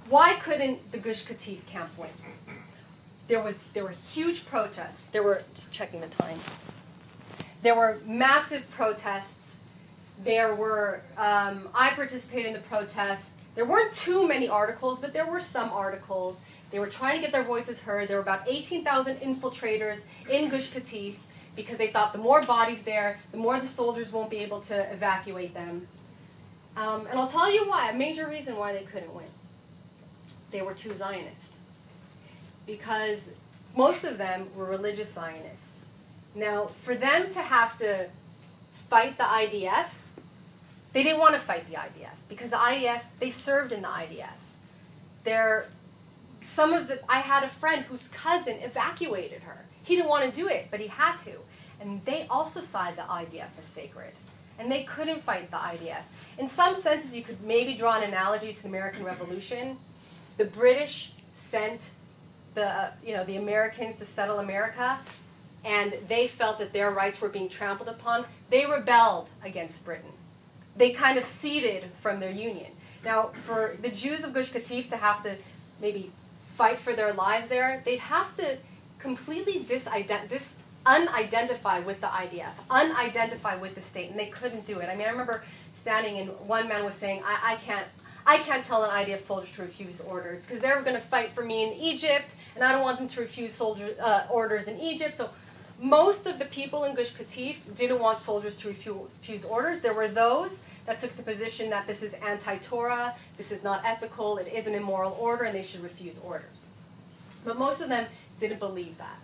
why couldn't the Gush Katif camp win? There were huge protests. Just checking the time. There were massive protests. I participated in the protests. There weren't too many articles, but there were some articles. They were trying to get their voices heard. There were about 18,000 infiltrators in Gush Katif because they thought the more bodies there, the more the soldiers won't be able to evacuate them. And I'll tell you why, a major reason why they couldn't win. They were too Zionist. Because most of them were religious Zionists. Now, for them to have to fight the IDF, they didn't want to fight the IDF because the IDF, they served in the IDF. I had a friend whose cousin evacuated her. He didn't want to do it, but he had to. And they also saw the IDF as sacred. And they couldn't fight the IDF. In some senses, you could maybe draw an analogy to the American Revolution. The British sent the Americans to settle America, and they felt that their rights were being trampled upon. They rebelled against Britain. They kind of ceded from their union. Now, for the Jews of Gush Katif to have to maybe fight for their lives there, they'd have to completely unidentify with the IDF, unidentify with the state, and they couldn't do it. I mean, I remember standing and one man was saying, I can't tell an IDF soldier to refuse orders because they're going to fight for me in Egypt, and I don't want them to refuse orders in Egypt. So most of the people in Gush Katif didn't want soldiers to refuse orders. There were those that took the position that this is anti-Torah, this is not ethical, it is an immoral order, and they should refuse orders. But most of them didn't believe that.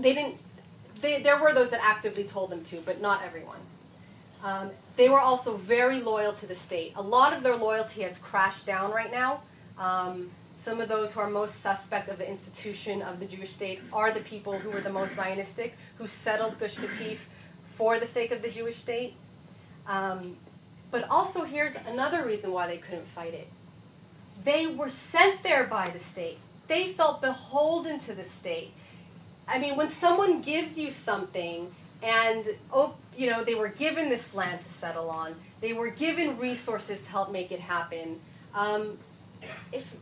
There were those that actively told them to, but not everyone. They were also very loyal to the state. A lot of their loyalty has crashed down right now. Some of those who are most suspect of the institution of the Jewish state are the people who were the most Zionistic, who settled Gush Katif for the sake of the Jewish state. But also here's another reason why they couldn't fight it. They were sent there by the state. They felt beholden to the state. I mean, when someone gives you something and they were given this land to settle on, they were given resources to help make it happen, if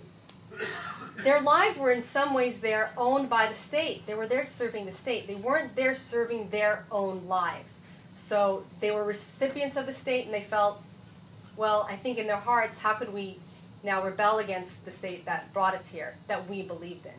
their lives were in some ways there owned by the state. They were there serving the state. They weren't there serving their own lives. So they were recipients of the state, and they felt, well, I think in their hearts, how could we now rebel against the state that brought us here, that we believed in?